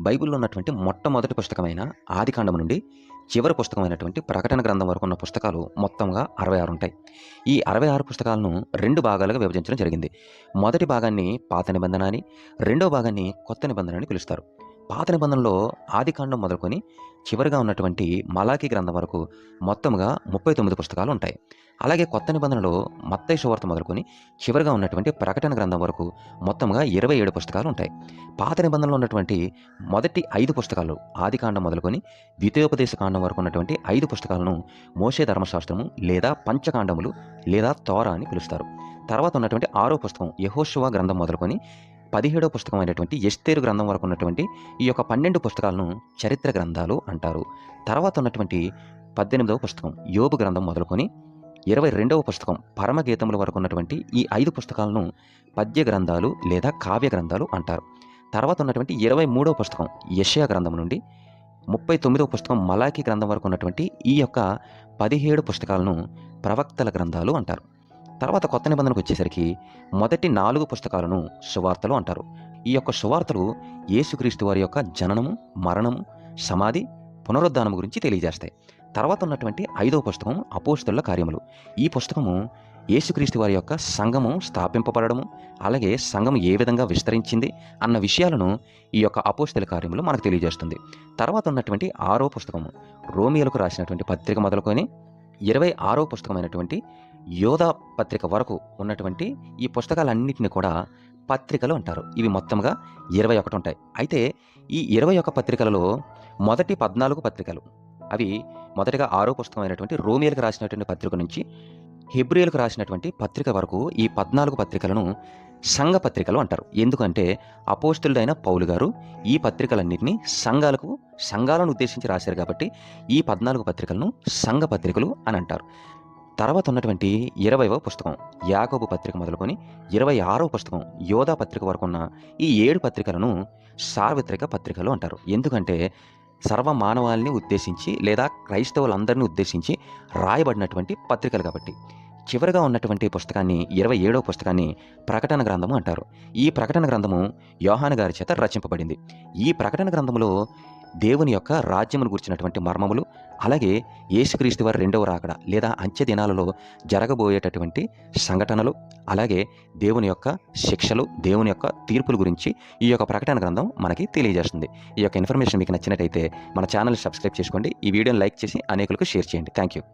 బైబిల్‌లో ఉన్నటువంటి మొట్టమొదటి పుస్తకమైన ఆదికాండం నుండి చివరి పుస్తకమైనటువంటి ప్రకటన గ్రంథం వరకు ఉన్న పుస్తకాలు మొత్తంగా 66 ఉంటాయి. ఈ 66 పుస్తకాలను 2 భాగాలుగా విభజించడం జరిగింది. మొదటి భాగాన్ని పాత నిబంధన అని, రెండో భాగాన్ని కొత్త నిబంధన అని పిలుస్తారు. పాత నిబంధనలో ఆదికాండం మొదలుకొని చివరగా ఉన్నటువంటి మలాకీ గ్రంథం వరకు మొత్తంగా 39 పుస్తకాలు ఉంటాయి. అలాగే కొత్త నిబంధనలో మత్తయి సువార్త మొదలుకొని చివరగా ఉన్నటువంటి ప్రకటన గ్రంథం వరకు మొత్తంగా 27 పుస్తకాలు ఉంటాయి. పాత నిబంధనలో ఉన్నటువంటి మొదటి 5 పుస్తకాలు ఆదికాండం మొదలుకొని ద్వితీయోపదేశ కాండం వరకు ఉన్నటువంటి 5 పుస్తకాలను మోషే ధర్మశాస్త్రము లేదా పంచకాండములు లేదా తోరా అని పిలుస్తారు. తర్వాత ఉన్నటువంటి 6వ పుస్తకం యెహోషువ గ్రంథం మొదలుకొని 17వ పుస్తకం అయినటువంటి ఎస్తేరు గ్రంథం వరకు ఉన్నటువంటి ఈ యొక్క 12 పుస్తకాలను చరిత్ర గ్రంథాలు అంటారు. తర్వాత ఉన్నటువంటి 18వ పుస్తకం యోబు గ్రంథం మొదలుకొని 22వ పుస్తకం పరమగీతముల వరకు ఉన్నటువంటి ఈ 5 పుస్తకాలను పద్య గ్రంథాలు లేదా కావ్య గ్రంథాలు అంటారు. తర్వాత ఉన్నటువంటి 23వ పుస్తకం యెషయా గ్రంథం నుండి 39వ పుస్తకం మలాకీ గ్రంథం వరకు ఉన్నటువంటి ఈ యొక్క 17 పుస్తకాలను ప్రవక్తల గ్రంథాలు అంటారు. తర్వాత కొత్త నిబంధనకు వచ్చేసరికి మొదటి 4 పుస్తకాలను సువార్తలు అంటారు. ఈ యొక్క సువార్తలు యేసుక్రీస్తు వారి యొక్క జననము, మరణము, సమాధి, పునరుద్ధానం గురించి తెలియజేస్తాయి. తర్వాత ఉన్నటువంటి 5వ పుస్తకం అపోస్తలుల కార్యములు. ఈ పుస్తకము యేసుక్రీస్తు వారి యొక్క సంఘము స్థాపింపబడము, అలాగే సంఘం ఏ విధంగా విస్తరించింది అన్న విషయాలను ఈ యొక్క అపోస్తలుల కార్యములు మనకు తెలియజేస్తుంది. తర్వాత ఉన్నటువంటి 6వ పుస్తకము రోమియోలకు రాసినటువంటి పత్రిక మొదలుకొని 26వ పుస్తకమైనటువంటి యోధా పత్రిక వరకు ఉన్నటువంటి ఈ పుస్తకాలన్నింటినీ కూడా పత్రికలు అంటారు. ఇవి మొత్తంగా 21 ఉంటాయి. అయితే ఈ 21 పత్రికలలో మొదటి 14 పత్రికలు అవి మొదటిగా 6వ పుస్తకమైనటువంటి రోమియోలకు రాసినటువంటి పత్రిక నుంచి హెబ్రీయులకు రాసినటువంటి పత్రిక వరకు ఈ 14 పత్రికలను సంఘ పత్రికలు అంటారు. ఎందుకంటే అపోస్తలుడైన పౌలు గారు ఈ పత్రికలన్నింటినీ సంఘాలను ఉద్దేశించి రాశారు కాబట్టి ఈ 14 పత్రికలను సంఘ పత్రికలు అని అంటారు. తర్వాత ఉన్నటువంటి 20వ పుస్తకం యాకోబు పత్రిక మొదలుకొని 26వ పుస్తకం యోధా పత్రిక వరకు ఉన్న ఈ 7 పత్రికలను సార్వత్రిక పత్రికలు అంటారు. ఎందుకంటే సర్వ మానవాళిని ఉద్దేశించి లేదా క్రైస్తవులందరినీ ఉద్దేశించి రాయబడినటువంటి పత్రికలు కాబట్టి. చివరిగా ఉన్నటువంటి పుస్తకాన్ని 27వ పుస్తకాన్ని ప్రకటన గ్రంథము అంటారు. ఈ ప్రకటన గ్రంథము యోహాను గారి చేత రచింపబడింది. ఈ ప్రకటన గ్రంథములో దేవుని యొక్క రాజ్యమును గురించినటువంటి మర్మములు, అలాగే యేసుక్రీస్తు వారి రెండవ రాకడ లేదా అంత్య దినాలలో జరగబోయేటటువంటి సంఘటనలు, అలాగే దేవుని యొక్క శిక్షలు, దేవుని యొక్క తీర్పుల గురించి ఈ యొక్క ప్రకటన గ్రంథం మనకి తెలియజేస్తుంది. ఈ యొక్క ఇన్ఫర్మేషన్ మీకు నచ్చినట్టయితే మన ఛానల్ సబ్స్క్రైబ్ చేసుకోండి. ఈ వీడియోని లైక్ చేసి అనేకులకు షేర్ చేయండి. Thank you.